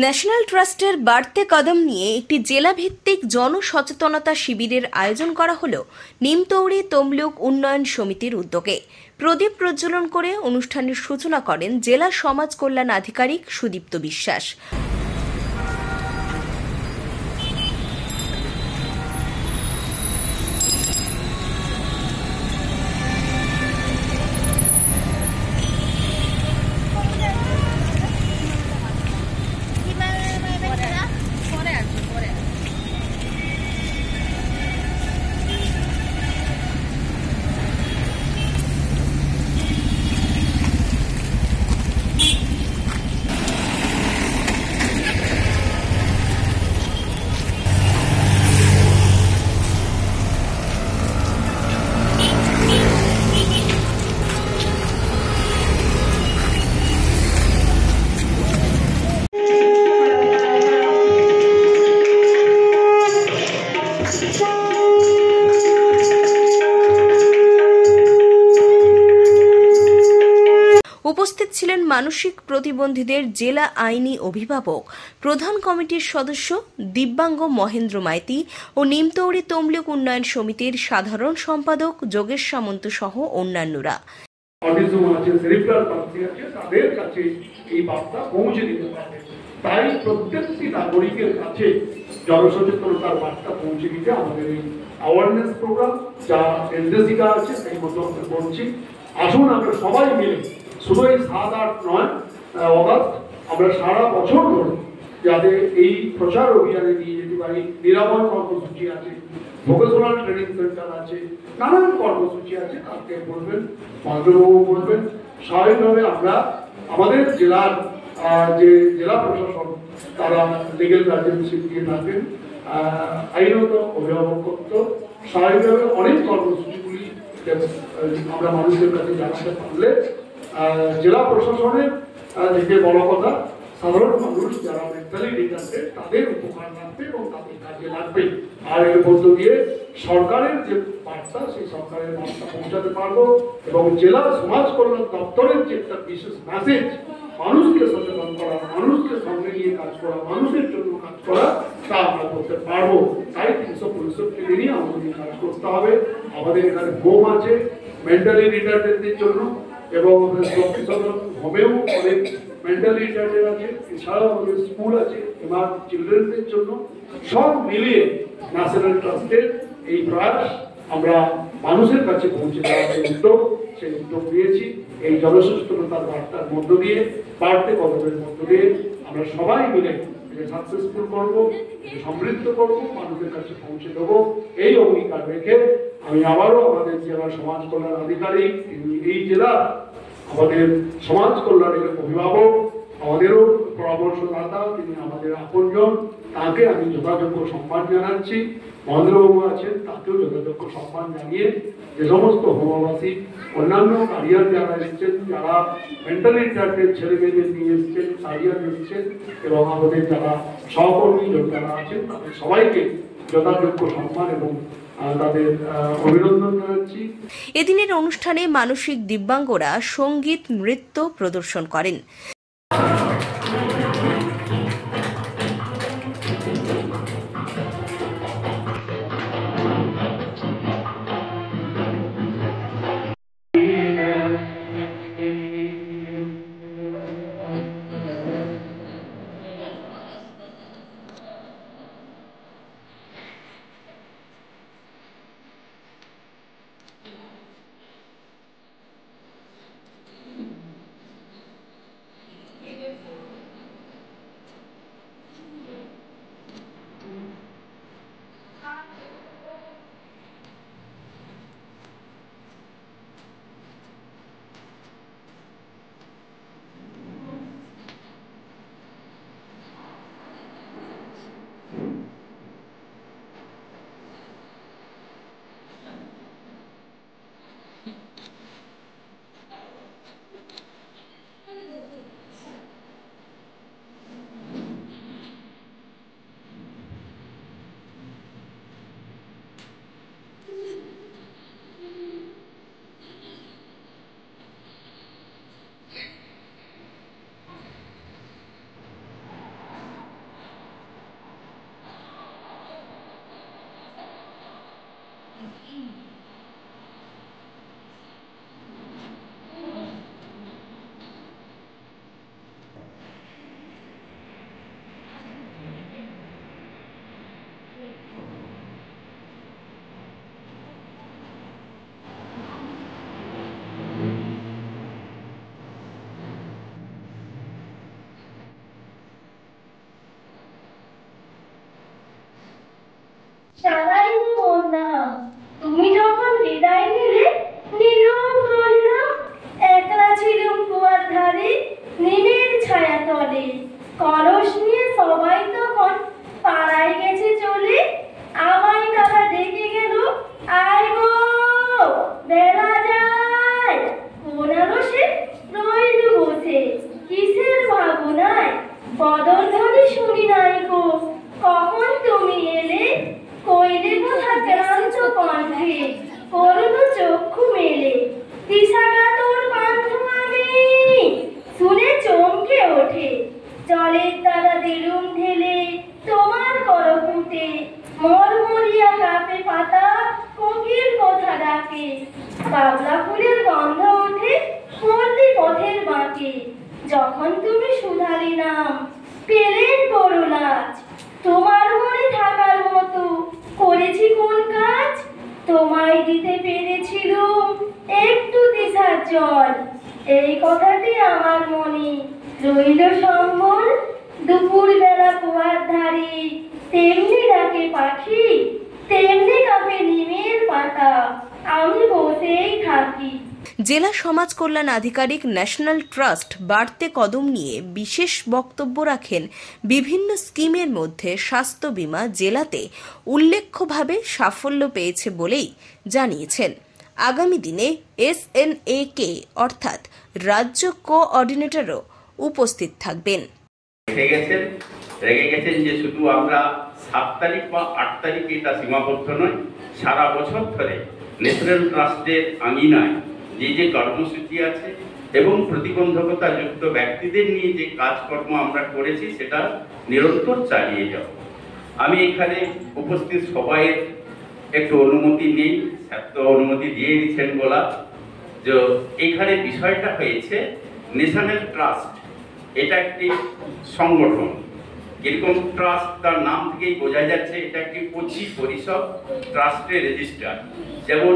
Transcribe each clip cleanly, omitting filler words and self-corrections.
National ট্রাস্টের বাড়তে কদম নিয়ে একটি জেলাভিত্তিক জনসচেতনতা শিবিরের আয়োজন করা হলো নিমতৌড়ি তমলুক উন্নয়ন সমিতির উদ্যোগে। প্রদীপ প্রজ্বলন করে অনুষ্ঠানের সূচনা করেন জেলা সমাজ কল্যাণ আধিকারিক সুদীপ্ত বিশ্বাস। উপস্থিত ছিলেন মানসিক প্রতিবন্ধীদের জেলা আইনি অভিভাবক, প্রধান কমিটির সদস্য দিব্যাঙ্গ মহেন্দ্র মাইতি ও নিমতৌড়ি তমলুক উন্নয়ন সমিতির সাধারণ সম্পাদক যোগেশ সামন্ত সহ অন্যান্যরা। তাই প্রত্যেকটি নাগরিকের কাছে জনসচেতনতার বার্তা পৌঁছে দিতে আমাদের এই অ্যাওয়ারনেস প্রোগ্রাম যা নির্দেশিকা আছে সেই মতো আমরা করছি। আসুন আমরা সবাই মিলে শুধু এই 7-8-9 অগাস্ট আমরা সারা বছর ধরে যাতে এই প্রচার অভিযানে নিয়ে যেতে পারি। নিরাময় কর্মসূচি আছে, ভোকেশনাল ট্রেনিং সেন্টার আছে, নানান কর্মসূচি আছে। আজকে বলবেন, মন্ত্রবাবু বলবেন। স্বাভাবিকভাবে আমরা আমাদের জেলার যে জেলা প্রশাসন তারা লিগেল গার্জেনশিপ দিয়ে থাকেন, আইনত অভিভাবকত্ব, স্বাভাবিকভাবে অনেক কর্মসূচিগুলি আমরা মানুষের কাছে জানাতে পারলে জেলা প্রশাসনের দিকে বড় কথা সাধারণ মানুষ যারা মেন্টালি রিটার্ডেড তাদের উপকার লাগবে এবং তাদের কাজে লাগবে। আর এর মধ্য দিয়ে সরকারের যে বার্তা সেই সরকারের বার্তা পৌঁছাতে পারবো এবং জেলা সমাজ কল্যাণ দপ্তরের যে একটা বিশেষ মেসেজ, মানুষকে সচেতন করা, মানুষকে সঙ্গে নিয়ে কাজ করা, মানুষের জন্য কাজ করা, তা আমরা করতে পারবো। তাই 365 দিনই আমাদের কাজ করতে হবে। আমাদের এখানে হোম আছে মেন্টালি রিটার্ডেডদের জন্য এবং হোমেও অনেক মেন্টালি রিটার্ডেড আছে, এছাড়াও আমাদের স্কুল আছে এমার চিলড্রেনদের জন্য। সব মিলিয়ে ন্যাশনাল ট্রাস্টের এই প্রয়াস আমরা মানুষের কাছে পৌঁছে দেওয়ার যে উদ্যোগ, সেই উদ্যোগ নিয়েছি। এই জনসচেতনতার বার্তার মধ্য দিয়ে, বাড়তে কদমের মধ্য দিয়ে আমরা সবাই মিলে সাকসেসফুল করবো, সমৃদ্ধ করবো, মানুষের কাছে পৌঁছে দেবো। এই অঙ্গীকার রেখে আমি আবারও আমাদের জেলা সমাজ কল্যাণ আধিকারিক, এই জেলা আমাদের সমাজ কল্যাণের অভিভাবক, আমাদেরও পরামর্শদাতা, তিনি আমাদের আপনজন, তাকে আমি যথাযোগ্য সম্মান জানাচ্ছি। মহেন্দ্রবাবু আছেন, তাকেও যথাযোগ্য সম্মান জানিয়ে যে সমস্ত হোমবাসী অন্যান্য কারিয়ার যারা এসেছেন, যারা মেন্টালি রিটার্ডেড ছেলে মেয়েদের নিয়ে এসেছেন, কারিয়ার এসেছেন এবং আমাদের যারা সহকর্মী যারা আছেন তাদের সবাইকে যথাযোগ্য সম্মান এবং তাদের অভিনন্দন জানাচ্ছি। এদিনের অনুষ্ঠানে মানসিক দিব্যাঙ্গরা সঙ্গীত নৃত্য প্রদর্শন করেন। শুনি নাই গো, কখন তুমি এলে, কইলে কথা ক্লান্ত কণ্ঠে, করুণ চক্ষু মেলে, দিশাটা তোর পান্থ আমি শুনে চমকে ওঠে, জলের দ্বারা দিলুম ঢেলে তোমার করপুটে, মরমরিয়া কাপে পাতা কোকিল কথা ডাকে, বাবলা ফুলের গন্ধ ওঠে পল্লী পথের বাঁকে, যখন তুমি শুধালি নাম পেলেন বড় লাজ, তোমার মনে থাকার মতো করেছি কোন কাজ, তোমায় দিতে পেরেছিলুম একটু দিশার জল, এই কথাটি আমার মনে রইল সম্বল, দুপুর বেলা কুয়ার ধারে তেমনি ডাকে পাখি, তেমনি কাঁপে নিমের পাতা, আমি বসেই থাকি। জেলা সমাজ কল্যাণ আধিকারিক ন্যাশনাল ট্রাস্ট বাড়তে কদম নিয়ে বিশেষ বক্তব্য রাখেন। বিভিন্ন স্কিমের মধ্যে স্বাস্থ্য বীমা জেলাতে উল্লেখ্যভাবে সাফল্য পেয়েছে বলেই জানিয়েছেন। আগামী দিনে SNAK অর্থাৎ রাজ্য কোঅর্ডিনেটরও উপস্থিত থাকবেন। রেগে গেছেন যে শুধু আমরা 7 তারিখ বা 8 তারিখে এটা সীমাবদ্ধ নয়, সারা বছর ধরে ন্যাশনাল ট্রাস্টের আঙিনায় যে কর্মসূচি আছে এবং প্রতিবন্ধকতা যুক্ত ব্যক্তিদের নিয়ে যে কাজকর্ম আমরা করেছি সেটা নিরন্তর চালিয়ে যাব। আমি এখানে উপস্থিত সবাইয়ের একটু অনুমতি নেই, তো অনুমতি দিয়ে দিচ্ছেন বলা যে এখানে বিষয়টা হয়েছে ন্যাশনাল ট্রাস্ট এটা একটি সংগঠন। এরকম ট্রাস্ট তার নাম থেকেই বোঝা যাচ্ছে এটা একটি পরিষদ, ট্রাস্টের রেজিস্টার, যেমন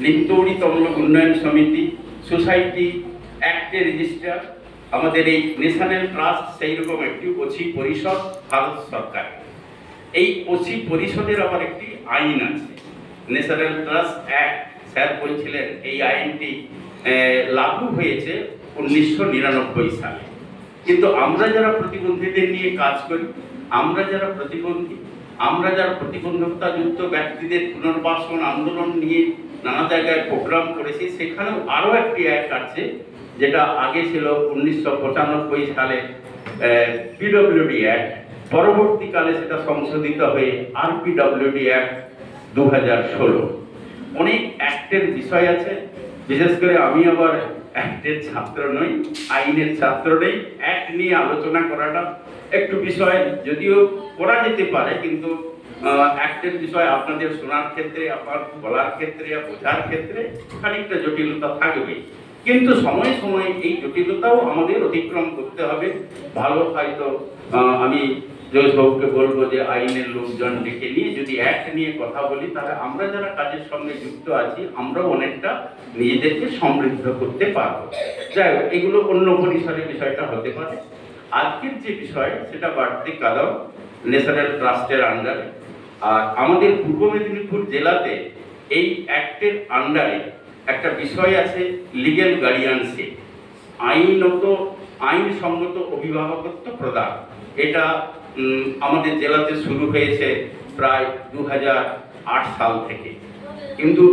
নিমতৌড়ি তমলুক উন্নয়ন সমিতি, সোসাইটি অ্যাক্টের রেজিস্টার, আমাদের এই ন্যাশনাল ট্রাস্ট সেই রকম একটি পরিষদ ভারত সরকার। এই পরিষদের আবার একটি আইন আছে, ন্যাশনাল ট্রাস্ট অ্যাক্ট। স্যার বলছিলেন এই আইনটি লাগু হয়েছে 1999 সালে। কিন্তু আমরা যারা প্রতিবন্ধীদের নিয়ে কাজ করি, আমরা যারা প্রতিবন্ধী, আমরা যারা প্রতিবন্ধকতাযুক্ত ব্যক্তিদের পুনর্বাসন আন্দোলন নিয়ে নানা জায়গায় প্রোগ্রাম করেছি, সেখানেও আরও একটি অ্যাক্ট আছে যেটা আগে ছিল 1995 সালে PWD অ্যাক্ট, পরবর্তীকালে সেটা সংশোধিত হয়ে RPWD অ্যাক্ট 2016। অনেক অ্যাক্টের বিষয় আছে, বিশেষ করে আমি আবার অ্যাক্টের ছাত্র নই, আইনের ছাত্র নেই, অ্যাক্ট নিয়ে আলোচনা করাটা একটু বিষয় যদিও করা যেতে পারে, কিন্তু অ্যাক্টের বিষয় আপনাদের শোনার ক্ষেত্রে, আপনার বলার ক্ষেত্রে, বোঝার ক্ষেত্রে খানিকটা জটিলতা থাকবে। কিন্তু সময়ে সময়ে এই জটিলতাও আমাদের অতিক্রম করতে হবে। ভালো হয়তো আমি জয়সবকে বলবো যে আইনের লোকজন ডেকে নিয়ে যদি অ্যাক্ট নিয়ে কথা বলি, তাহলে আমরা যারা কাজের সঙ্গে যুক্ত আছি আমরাও অনেকটা নিজেদেরকে সমৃদ্ধ করতে পারবো। যাই হোক, এগুলো অন্য পরিসরে বিষয়টা হতে পারে। আজকের যে বিষয় সেটা বাড়তে কদম ন্যাশনাল ট্রাস্টের আন্ডারে, আর আমাদের পূর্ব মেদিনীপুর জেলাতে এই অ্যাক্টের আন্ডারে একটা বিষয় আছে লিগ্যাল গার্ডিয়ানশিপ, আইনসঙ্গত অভিভাবকত্ব প্রদান। এটা আমাদের জেলাতে শুরু হয়েছে প্রায় 2008 সাল থেকে, কিন্তু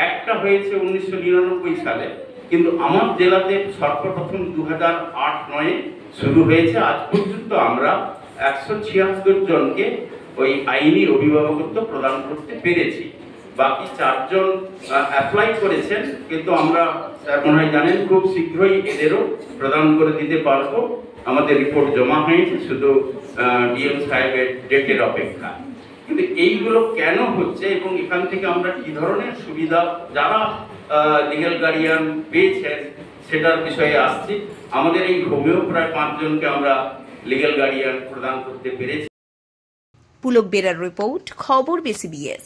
একটা হয়েছে 1999 সালে, কিন্তু আমার জেলাতে সর্বপ্রথম 2008-09 শুরু হয়েছে। আজ পর্যন্ত আমরা 176 জনকে ওই আইনি অভিভাবকত্ব প্রদান করতে পেরেছি। বাকি 4 জন অ্যাপ্লাই করেছেন, কিন্তু আমরা মনে হয় জানেন খুব শীঘ্রই এদেরও প্রদান করে দিতে পারবো। আমাদের রিপোর্ট জমা হয়েছে, শুধু ডিএম সাহেবের ডেটের অপেক্ষা। কিন্তু এইগুলো কেন হচ্ছে এবং এখান থেকে আমরা কি ধরনের সুবিধা যারা লিগ্যাল গার্ডিয়ান পেয়েছেন সেটার বিষয়ে আসছি। আমাদের এই হোমেও প্রায় 5 জনকে আমরা লিগ্যাল গার্ডিয়ান প্রদান করতে পেরেছি। পুলক বেরার রিপোর্ট, খবর BCBS।